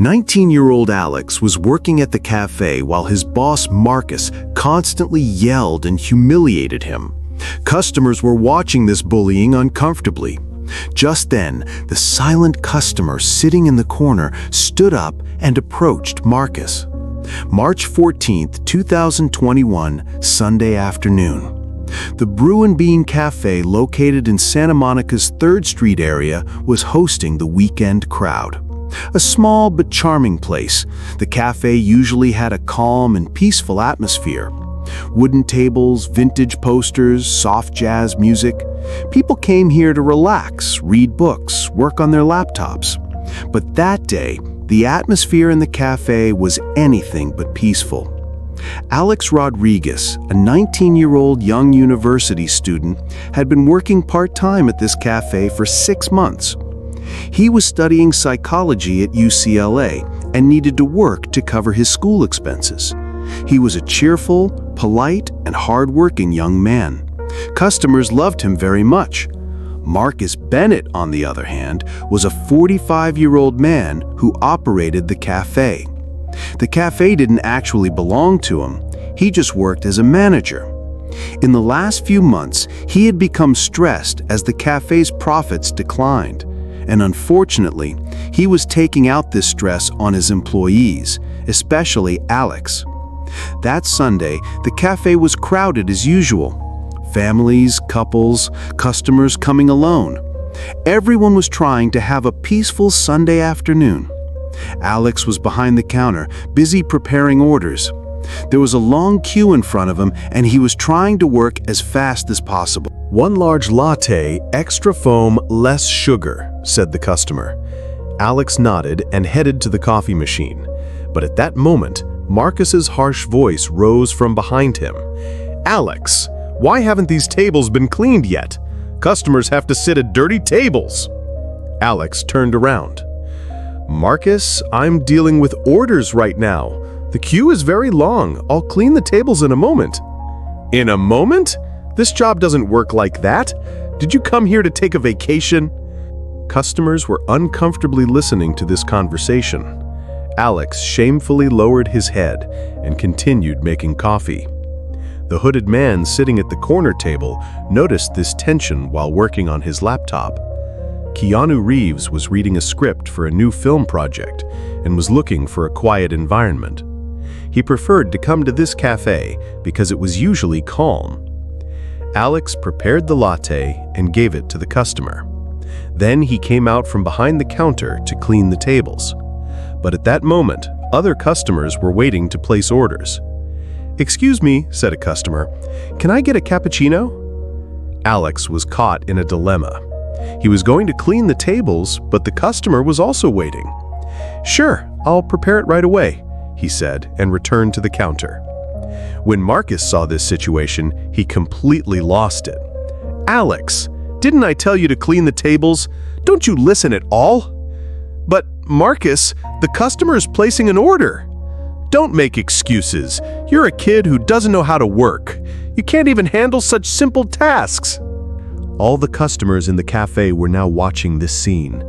19-year-old Alex was working at the cafe while his boss Marcus constantly yelled and humiliated him. Customers were watching this bullying uncomfortably. Just then, the silent customer sitting in the corner stood up and approached Marcus. March 14, 2021, Sunday afternoon. The Brew and Bean Cafe, located in Santa Monica's 3rd Street area, was hosting the weekend crowd. A small but charming place, the cafe usually had a calm and peaceful atmosphere. Wooden tables, vintage posters, soft jazz music. People came here to relax, read books, work on their laptops. But that day, the atmosphere in the cafe was anything but peaceful. Alex Rodriguez, a 19-year-old young university student, had been working part-time at this cafe for 6 months. He was studying psychology at UCLA and needed to work to cover his school expenses. He was a cheerful, polite, and hard-working young man. Customers loved him very much. Marcus Bennett, on the other hand, was a 45-year-old man who operated the cafe. The cafe didn't actually belong to him. He just worked as a manager. In the last few months, he had become stressed as the cafe's profits declined. And unfortunately, he was taking out this stress on his employees, especially Alex. That Sunday, the cafe was crowded as usual. Families, couples, customers coming alone. Everyone was trying to have a peaceful Sunday afternoon. Alex was behind the counter, busy preparing orders. There was a long queue in front of him, and he was trying to work as fast as possible. "1 large latte, extra foam, less sugar," said the customer. Alex nodded and headed to the coffee machine. But at that moment, Marcus's harsh voice rose from behind him. "Alex, why haven't these tables been cleaned yet? Customers have to sit at dirty tables." Alex turned around. "Marcus, I'm dealing with orders right now. The queue is very long. I'll clean the tables in a moment." "In a moment? This job doesn't work like that. Did you come here to take a vacation?" Customers were uncomfortably listening to this conversation. Alex shamefully lowered his head and continued making coffee. The hooded man sitting at the corner table noticed this tension while working on his laptop. Keanu Reeves was reading a script for a new film project and was looking for a quiet environment. He preferred to come to this cafe because it was usually calm. Alex prepared the latte and gave it to the customer. Then he came out from behind the counter to clean the tables. But at that moment, other customers were waiting to place orders. "Excuse me," said a customer, "can I get a cappuccino?" Alex was caught in a dilemma. He was going to clean the tables, but the customer was also waiting. "Sure, I'll prepare it right away," he said, and returned to the counter. When Marcus saw this situation, he completely lost it. "Alex, didn't I tell you to clean the tables? Don't you listen at all?" "But, Marcus, the customer is placing an order." "Don't make excuses. You're a kid who doesn't know how to work. You can't even handle such simple tasks." All the customers in the cafe were now watching this scene.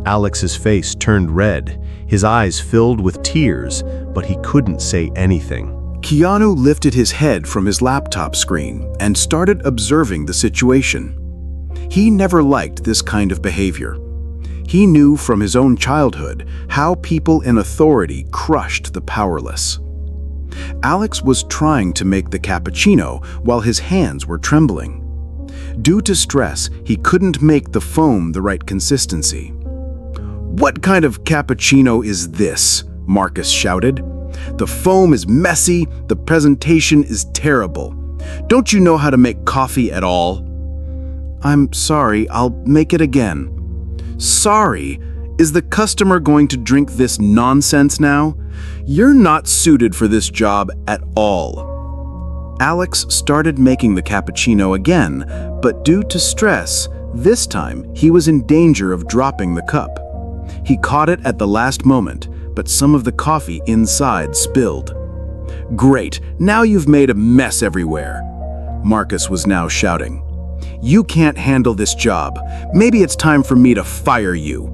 Alex's face turned red, his eyes filled with tears, but he couldn't say anything. Keanu lifted his head from his laptop screen and started observing the situation. He never liked this kind of behavior. He knew from his own childhood how people in authority crushed the powerless. Alex was trying to make the cappuccino while his hands were trembling. Due to stress, he couldn't make the foam the right consistency. "What kind of cappuccino is this?" Marcus shouted. "The foam is messy, the presentation is terrible. Don't you know how to make coffee at all?" "I'm sorry, I'll make it again." "Sorry? Is the customer going to drink this nonsense now? You're not suited for this job at all." Alex started making the cappuccino again, but due to stress, this time he was in danger of dropping the cup. He caught it at the last moment, but some of the coffee inside spilled. "Great, now you've made a mess everywhere," Marcus was now shouting. "You can't handle this job. Maybe it's time for me to fire you."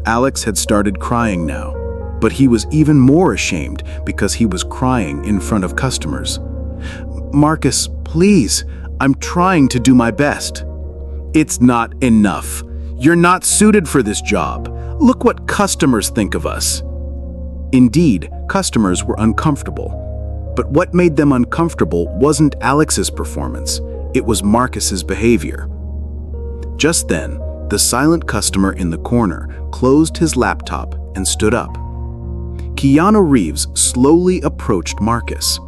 Alex had started crying now. But he was even more ashamed because he was crying in front of customers. "Marcus, please, I'm trying to do my best." "It's not enough. You're not suited for this job. Look what customers think of us." Indeed, customers were uncomfortable. But what made them uncomfortable wasn't Alex's performance, it was Marcus's behavior. Just then, the silent customer in the corner closed his laptop and stood up. Keanu Reeves slowly approached Marcus.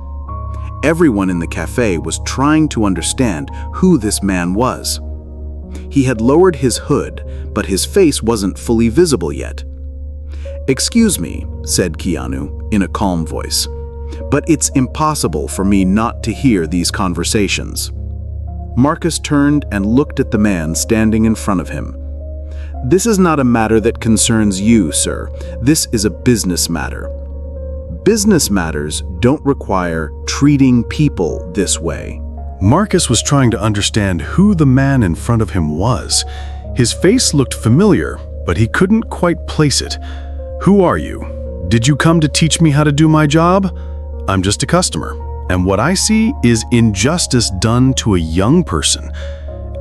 Everyone in the cafe was trying to understand who this man was. He had lowered his hood, but his face wasn't fully visible yet. "Excuse me," said Keanu in a calm voice, "but it's impossible for me not to hear these conversations." Marcus turned and looked at the man standing in front of him. "This is not a matter that concerns you, sir. This is a business matter. Business matters don't require treating people this way." Marcus was trying to understand who the man in front of him was. His face looked familiar, but he couldn't quite place it. "Who are you? Did you come to teach me how to do my job? I'm just a customer, and what I see is injustice done to a young person."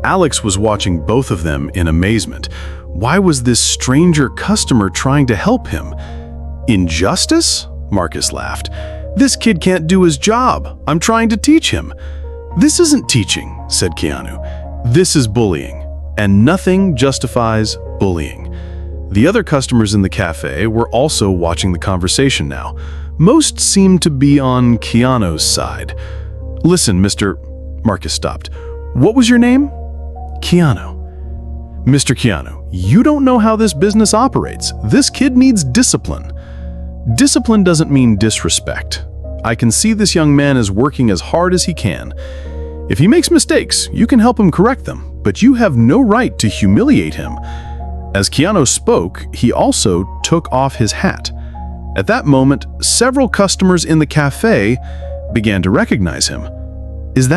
Alex was watching both of them in amazement. Why was this stranger customer trying to help him? "Injustice?" Marcus laughed. "This kid can't do his job. I'm trying to teach him." "This isn't teaching," said Keanu. "This is bullying, and nothing justifies bullying." The other customers in the cafe were also watching the conversation now. Most seemed to be on Keanu's side. "Listen, Marcus stopped. "What was your name?" "Keanu." "Mr. Keanu, you don't know how this business operates. This kid needs discipline." "Discipline doesn't mean disrespect. I can see this young man is working as hard as he can. If he makes mistakes, you can help him correct them, but you have no right to humiliate him." As Keanu spoke, he also took off his hat. At that moment, several customers in the cafe began to recognize him. Isn't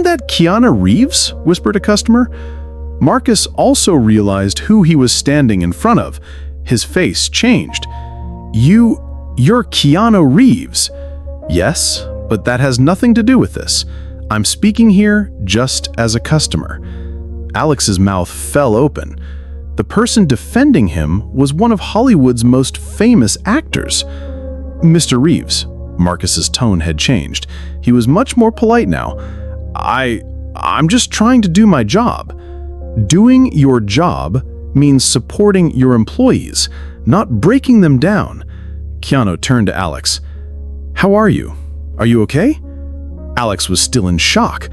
that Keanu Reeves?" whispered a customer. Marcus also realized who he was standing in front of. His face changed. You're Keanu Reeves." "Yes, but that has nothing to do with this. I'm speaking here just as a customer." Alex's mouth fell open. The person defending him was one of Hollywood's most famous actors. "Mr. Reeves," Marcus's tone had changed. He was much more polite now. I'm just trying to do my job." "Doing your job means supporting your employees, not breaking them down." Keanu turned to Alex. "How are you? Are you okay?" Alex was still in shock.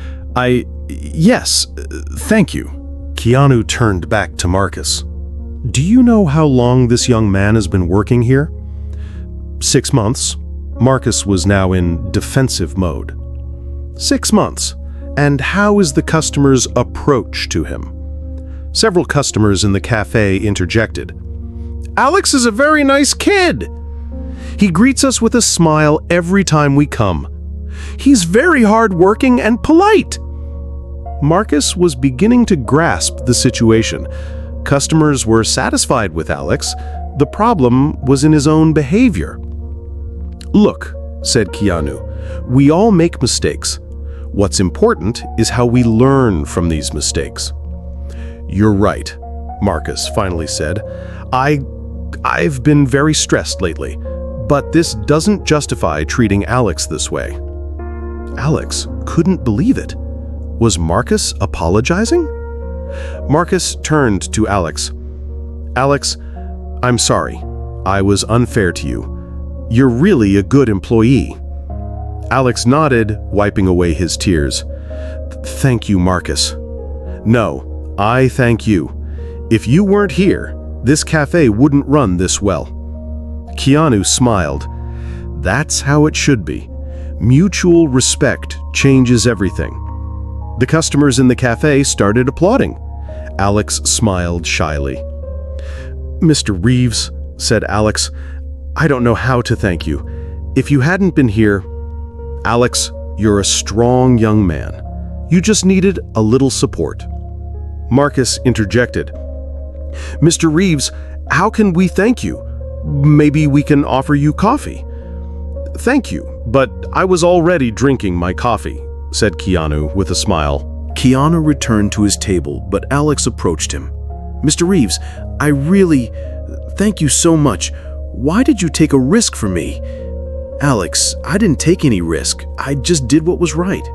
Yes, thank you." Keanu turned back to Marcus. "Do you know how long this young man has been working here?" 6 months. Marcus was now in defensive mode. 6 months. And how is the customer's approach to him? Several customers in the cafe interjected. "Alex is a very nice kid. He greets us with a smile every time we come. He's very hardworking and polite." Marcus was beginning to grasp the situation. Customers were satisfied with Alex. The problem was in his own behavior. "Look," said Keanu, "we all make mistakes. What's important is how we learn from these mistakes." "You're right," Marcus finally said. I've been very stressed lately, but this doesn't justify treating Alex this way." Alex couldn't believe it. Was Marcus apologizing? Marcus turned to Alex. "Alex, I'm sorry. I was unfair to you. You're really a good employee." Alex nodded, wiping away his tears. "Thank you, Marcus." "No, I thank you. If you weren't here, this cafe wouldn't run this well." Keanu smiled. "That's how it should be. Mutual respect changes everything." The customers in the cafe started applauding. Alex smiled shyly. "Mr. Reeves," said Alex, "I don't know how to thank you. If you hadn't been here..." "Alex, you're a strong young man. You just needed a little support." Marcus interjected. "Mr. Reeves, how can we thank you? Maybe we can offer you coffee." "Thank you, but I was already drinking my coffee," said Keanu with a smile. Keanu returned to his table, but Alex approached him. "Mr. Reeves, thank you so much. Why did you take a risk for me?" "Alex, I didn't take any risk. I just did what was right."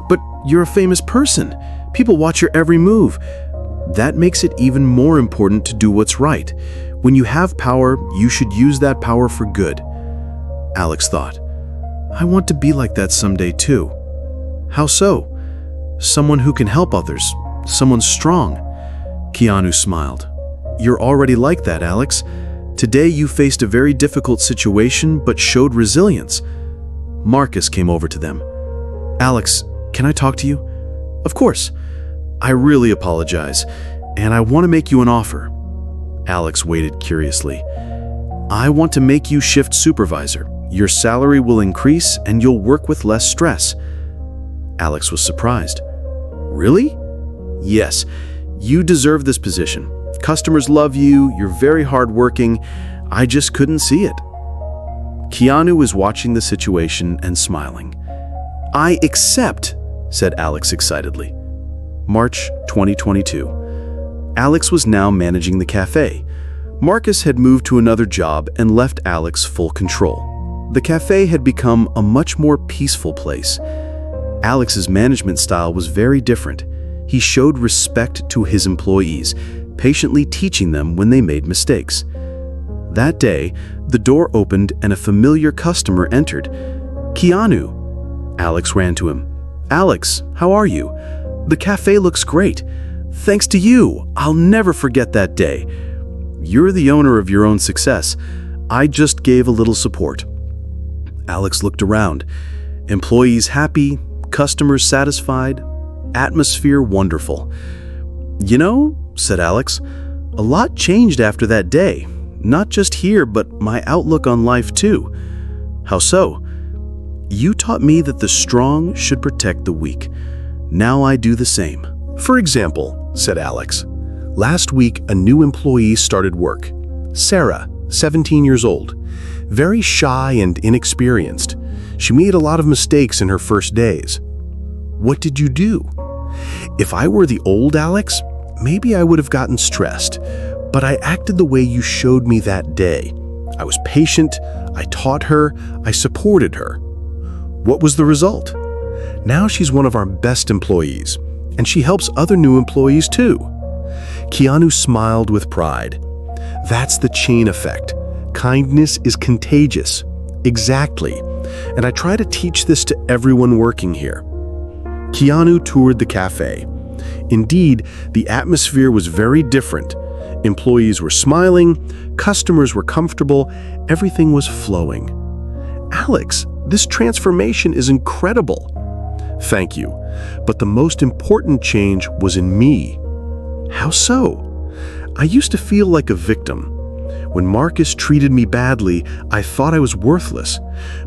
"But you're a famous person. People watch your every move." "That makes it even more important to do what's right. When you have power, you should use that power for good." Alex thought, "I want to be like that someday too." "How so?" "Someone who can help others. Someone strong." Keanu smiled. "You're already like that, Alex. Today you faced a very difficult situation but showed resilience." Marcus came over to them. "Alex, can I talk to you?" "Of course. I really apologize, and I want to make you an offer." Alex waited curiously. "I want to make you shift supervisor. Your salary will increase and you'll work with less stress." Alex was surprised. "Really?" "Yes. You deserve this position. Customers love you, you're very hardworking. I just couldn't see it." Keanu was watching the situation and smiling. "I accept," said Alex excitedly. March 2022. Alex was now managing the cafe. Marcus had moved to another job and left Alex full control. The cafe had become a much more peaceful place. Alex's management style was very different. He showed respect to his employees, patiently teaching them when they made mistakes. That day, the door opened and a familiar customer entered. "Keanu." Alex ran to him. "Alex, how are you? The cafe looks great. Thanks to you, I'll never forget that day. You're the owner of your own success. I just gave a little support." Alex looked around. Employees happy, customers satisfied, atmosphere wonderful. "You know," said Alex, "a lot changed after that day. Not just here, but my outlook on life too." "How so?" "You taught me that the strong should protect the weak. Now I do the same." "For example," said Alex, "last week a new employee started work. Sarah, 17 years old. Very shy and inexperienced. She made a lot of mistakes in her first days. What did you do?" "If I were the old Alex, maybe I would have gotten stressed, but I acted the way you showed me that day. I was patient, I taught her, I supported her. What was the result? Now she's one of our best employees, and she helps other new employees too." Keanu smiled with pride. "That's the chain effect. Kindness is contagious." "Exactly. And I try to teach this to everyone working here." Keanu toured the cafe. Indeed, the atmosphere was very different. Employees were smiling, customers were comfortable, everything was flowing. "Alex, this transformation is incredible." "Thank you. But the most important change was in me." "How so?" "I used to feel like a victim. When Marcus treated me badly, I thought I was worthless.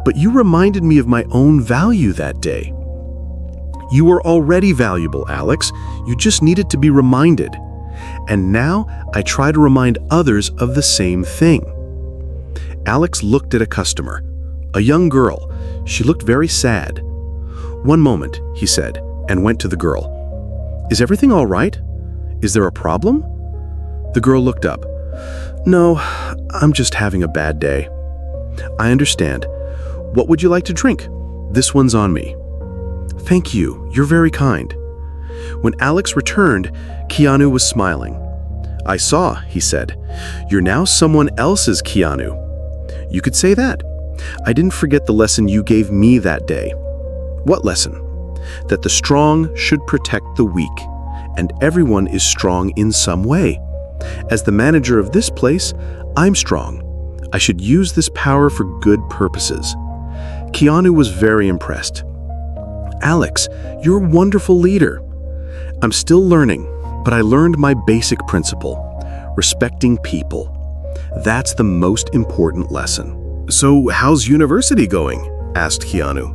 But you reminded me of my own value that day." "You were already valuable, Alex. You just needed to be reminded. And now I try to remind others of the same thing." Alex looked at a customer, a young girl. She looked very sad. "One moment," he said, and went to the girl. "Is everything all right? Is there a problem?" The girl looked up. "No, I'm just having a bad day." "I understand. What would you like to drink? This one's on me." "Thank you. You're very kind." When Alex returned, Keanu was smiling. "I saw," he said. "You're now someone else's Keanu." "You could say that. I didn't forget the lesson you gave me that day." "What lesson?" "That the strong should protect the weak, and everyone is strong in some way. As the manager of this place, I'm strong. I should use this power for good purposes." Keanu was very impressed. "Alex, you're a wonderful leader." "I'm still learning, but I learned my basic principle: respecting people. That's the most important lesson." "So how's university going?" asked Keanu.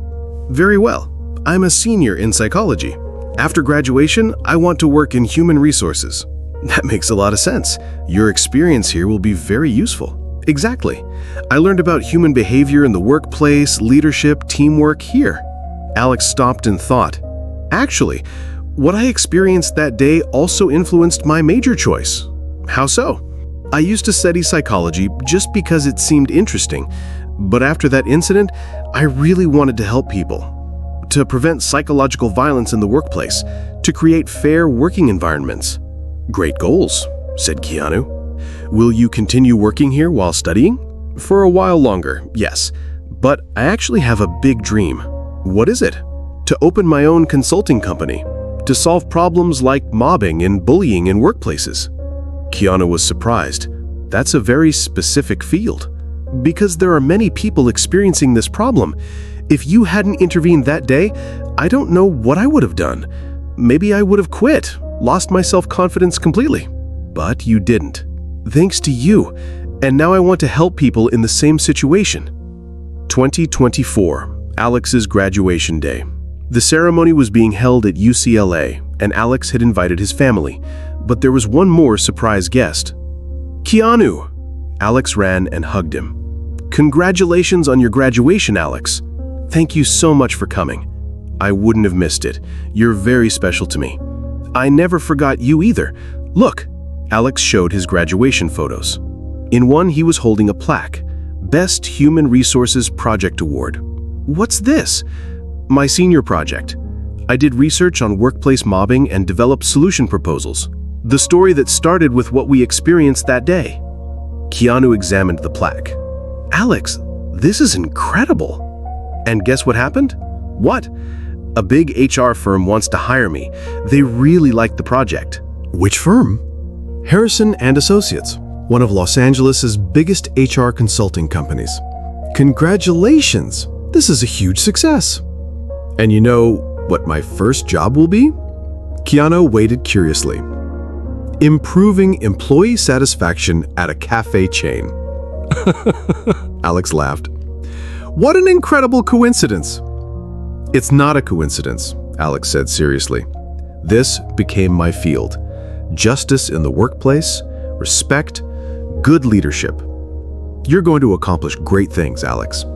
"Very well. I'm a senior in psychology. After graduation, I want to work in human resources." "That makes a lot of sense. Your experience here will be very useful." Exactly. I learned about human behavior in the workplace, leadership, teamwork here. Alex stopped and thought. Actually, what I experienced that day also influenced my major choice. How so? I used to study psychology just because it seemed interesting, but after that incident, I really wanted to help people, to prevent psychological violence in the workplace, to create fair working environments. Great goals, said Keanu. Will you continue working here while studying? For a while longer, yes, but I actually have a big dream. What is it? To open my own consulting company, to solve problems like mobbing and bullying in workplaces. Keanu was surprised. That's a very specific field, because there are many people experiencing this problem. If you hadn't intervened that day, I don't know what I would have done. Maybe I would have quit, lost my self-confidence completely. But you didn't. Thanks to you, and now I want to help people in the same situation. 2024, Alex's graduation day. The ceremony was being held at UCLA, and Alex had invited his family, but there was one more surprise guest. Keanu! Alex ran and hugged him. Congratulations on your graduation, Alex. Thank you so much for coming. I wouldn't have missed it. You're very special to me. I never forgot you either. Look, Alex showed his graduation photos. In one, he was holding a plaque, Best Human Resources Project Award. What's this? My senior project. I did research on workplace mobbing and developed solution proposals. The story that started with what we experienced that day. Keanu examined the plaque. Alex, this is incredible. And guess what happened? What? A big HR firm wants to hire me. They really like the project. Which firm? Harrison and Associates, one of Los Angeles' biggest HR consulting companies. Congratulations! This is a huge success. And you know what my first job will be? Keanu waited curiously. Improving employee satisfaction at a cafe chain. Alex laughed. What an incredible coincidence! It's not a coincidence, Alex said seriously. This became my field. Justice in the workplace, respect, good leadership. You're going to accomplish great things, Alex.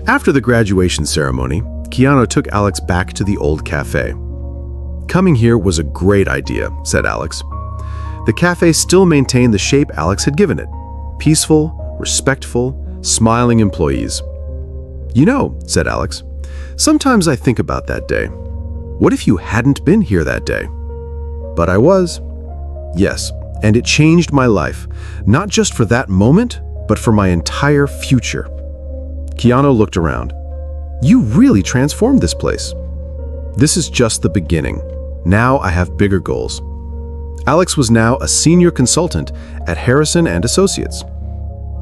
After the graduation ceremony, Keanu took Alex back to the old cafe. Coming here was a great idea, said Alex. The cafe still maintained the shape Alex had given it. Peaceful, respectful, smiling employees. You know, said Alex, sometimes I think about that day. What if you hadn't been here that day? But I was. Yes, and it changed my life, not just for that moment, but for my entire future. Keanu looked around. You really transformed this place. This is just the beginning. Now I have bigger goals. Alex was now a senior consultant at Harrison and Associates.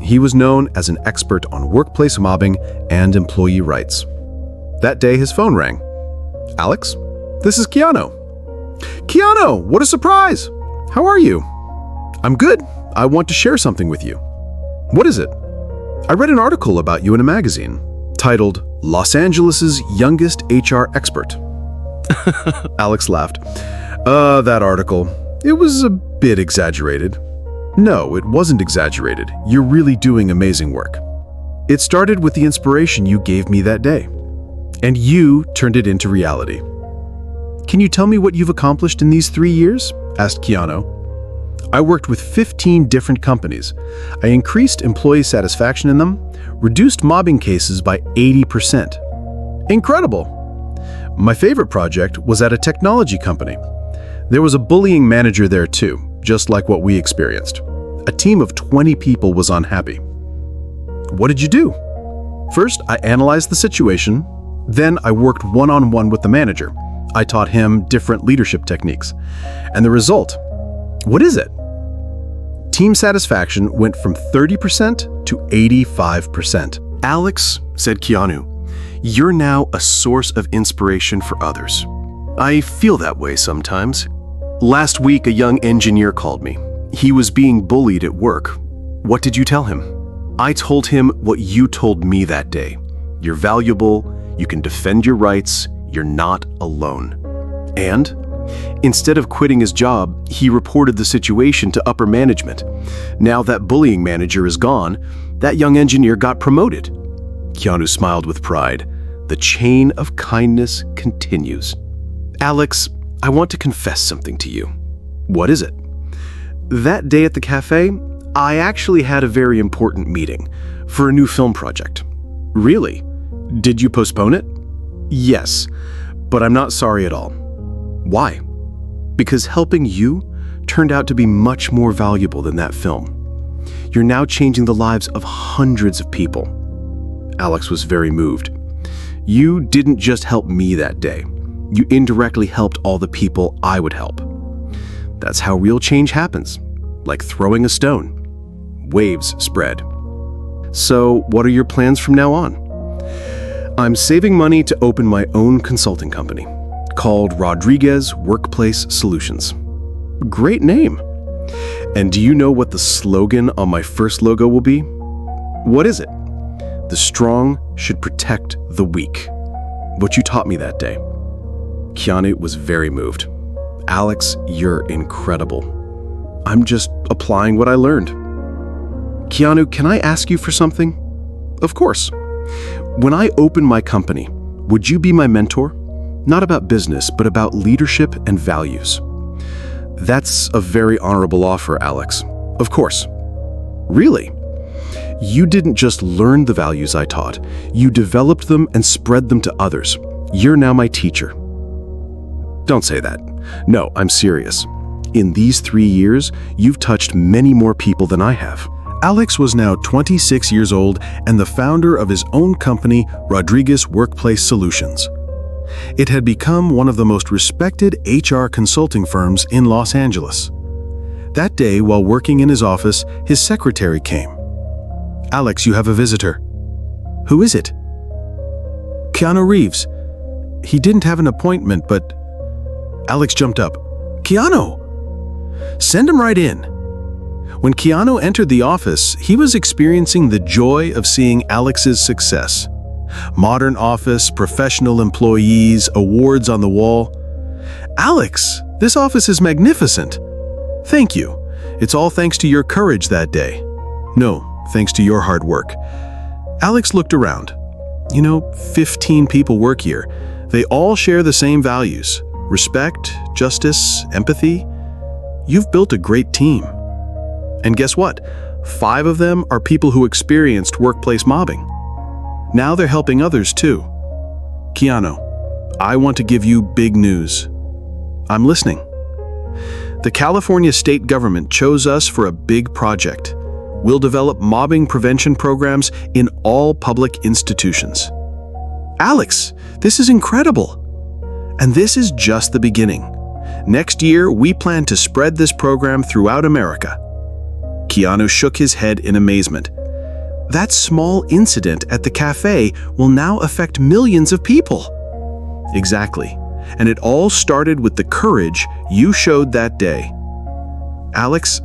He was known as an expert on workplace mobbing and employee rights. That day his phone rang. Alex, this is Keanu. Keanu, what a surprise! How are you? I'm good. I want to share something with you. What is it? I read an article about you in a magazine titled Los Angeles' Youngest HR Expert. Alex laughed. That article. It was a bit exaggerated. No, it wasn't exaggerated. You're really doing amazing work. It started with the inspiration you gave me that day, and you turned it into reality. Can you tell me what you've accomplished in these 3 years? Asked Keanu. I worked with 15 different companies. I increased employee satisfaction in them, reduced mobbing cases by 80%. Incredible! My favorite project was at a technology company. There was a bullying manager there too, just like what we experienced. A team of 20 people was unhappy. What did you do? First, I analyzed the situation. Then I worked one-on-one with the manager. I taught him different leadership techniques. And the result, what is it? Team satisfaction went from 30% to 85%. Alex, said Keanu, you're now a source of inspiration for others. I feel that way sometimes. Last week, a young engineer called me. He was being bullied at work. What did you tell him? I told him what you told me that day. You're valuable, you can defend your rights, you're not alone. And Instead of quitting his job, he reported the situation to upper management. Now that bullying manager is gone, that young engineer got promoted. Keanu smiled with pride. The chain of kindness continues. Alex, I want to confess something to you. What is it? That day at the cafe, I actually had a very important meeting for a new film project. Really? Did you postpone it? Yes, but I'm not sorry at all. Why? Because helping you turned out to be much more valuable than that film. You're now changing the lives of hundreds of people. Alex was very moved. You didn't just help me that day. You indirectly helped all the people I would help. That's how real change happens, like throwing a stone. Waves spread. So, what are your plans from now on? I'm saving money to open my own consulting company called Rodriguez Workplace Solutions. Great name. And do you know what the slogan on my first logo will be? What is it? The strong should protect the weak. What you taught me that day. Keanu was very moved. Alex, you're incredible. I'm just applying what I learned. Keanu, can I ask you for something? Of course. When I open my company, would you be my mentor? Not about business, but about leadership and values. That's a very honorable offer, Alex. Of course. Really? You didn't just learn the values I taught, you developed them and spread them to others. You're now my teacher. Don't say that. No, I'm serious. In these 3 years, you've touched many more people than I have. Alex was now 26 years old and the founder of his own company, Rodriguez Workplace Solutions. It had become one of the most respected HR consulting firms in Los Angeles. That day, while working in his office, his secretary came. Alex, you have a visitor. Who is it? Keanu Reeves. He didn't have an appointment, but... Alex jumped up. Keanu! Send him right in. When Keanu entered the office, he was experiencing the joy of seeing Alex's success. Modern office, professional employees, awards on the wall. Alex, this office is magnificent. Thank you. It's all thanks to your courage that day. No, thanks to your hard work. Alex looked around. 15 people work here. They all share the same values: respect, justice, empathy. You've built a great team. And guess what? 5 of them are people who experienced workplace mobbing. Now they're helping others too. Keanu, I want to give you big news. I'm listening. The California state government chose us for a big project. We'll develop mobbing prevention programs in all public institutions. Alex, this is incredible. And this is just the beginning. Next year, we plan to spread this program throughout America. Keanu shook his head in amazement. That small incident at the cafe will now affect millions of people. Exactly. And it all started with the courage you showed that day. Alex,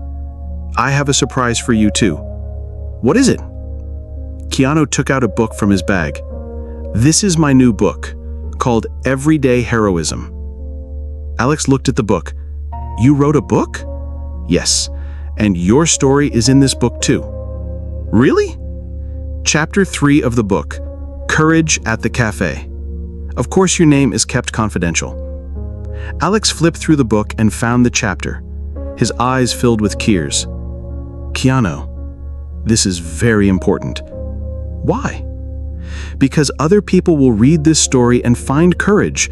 I have a surprise for you too. What is it? Keanu took out a book from his bag. This is my new book, called Everyday Heroism. Alex looked at the book. You wrote a book? Yes, and your story is in this book too. Really? Chapter 3 of the book, Courage at the Cafe. Of course your name is kept confidential. Alex flipped through the book and found the chapter. His eyes filled with tears. Keanu, this is very important. Why? Because other people will read this story and find courage,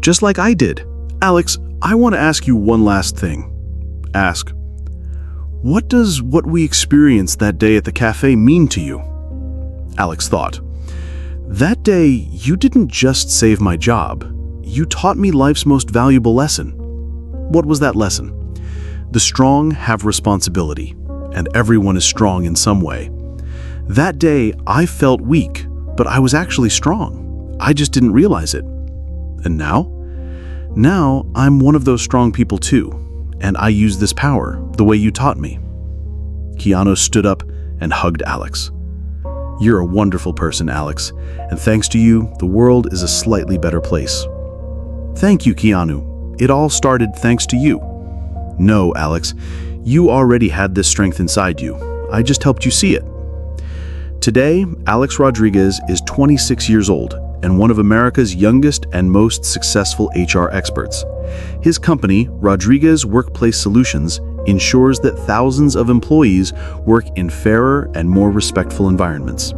just like I did. Alex, I want to ask you one last thing. Ask, what does what we experienced that day at the cafe mean to you? Alex thought. That day, you didn't just save my job. You taught me life's most valuable lesson. What was that lesson? The strong have responsibility, and everyone is strong in some way. That day, I felt weak, but I was actually strong. I just didn't realize it. And now? Now, I'm one of those strong people too, and I use this power the way you taught me. Keanu stood up and hugged Alex. You're a wonderful person, Alex, and thanks to you, the world is a slightly better place. Thank you, Keanu. it all started thanks to you." "No, Alex, you already had this strength inside you. I just helped you see it." Today, Alex Rodriguez is 26 years old and one of America's youngest and most successful HR experts. His company, Rodriguez Workplace Solutions, ensures that thousands of employees work in fairer and more respectful environments.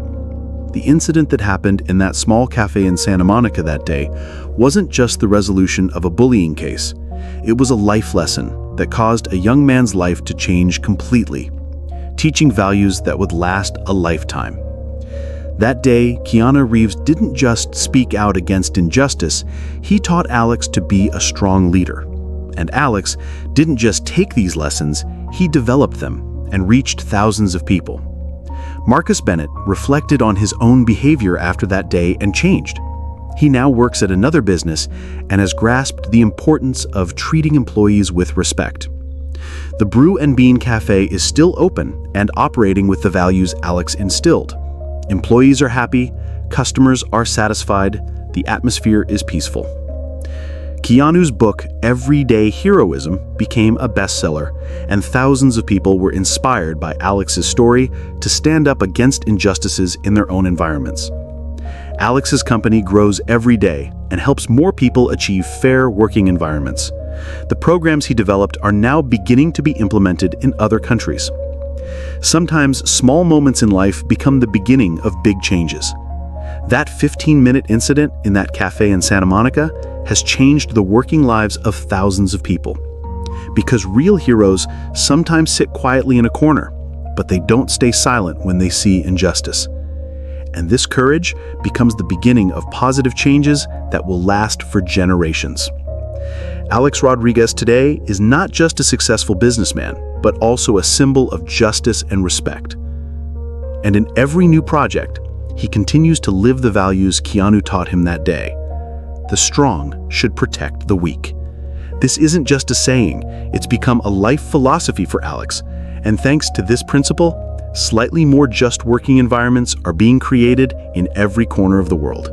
The incident that happened in that small cafe in Santa Monica that day wasn't just the resolution of a bullying case. It was a life lesson that caused a young man's life to change completely, teaching values that would last a lifetime. That day, Keanu Reeves didn't just speak out against injustice, he taught Alex to be a strong leader. And Alex didn't just take these lessons, he developed them and reached thousands of people. Marcus Bennett reflected on his own behavior after that day and changed. He now works at another business and has grasped the importance of treating employees with respect. The Brew and Bean Cafe is still open and operating with the values Alex instilled. Employees are happy, customers are satisfied, the atmosphere is peaceful. Keanu's book, Everyday Heroism, became a bestseller, and thousands of people were inspired by Alex's story to stand up against injustices in their own environments. Alex's company grows every day and helps more people achieve fair working environments. The programs he developed are now beginning to be implemented in other countries. Sometimes small moments in life become the beginning of big changes. That 15-minute incident in that cafe in Santa Monica has changed the working lives of thousands of people. Because real heroes sometimes sit quietly in a corner, but they don't stay silent when they see injustice. And this courage becomes the beginning of positive changes that will last for generations. Alex Rodriguez today is not just a successful businessman, but also a symbol of justice and respect. And in every new project, he continues to live the values Keanu taught him that day. The strong should protect the weak. This isn't just a saying, it's become a life philosophy for Alex. And thanks to this principle, slightly more just working environments are being created in every corner of the world.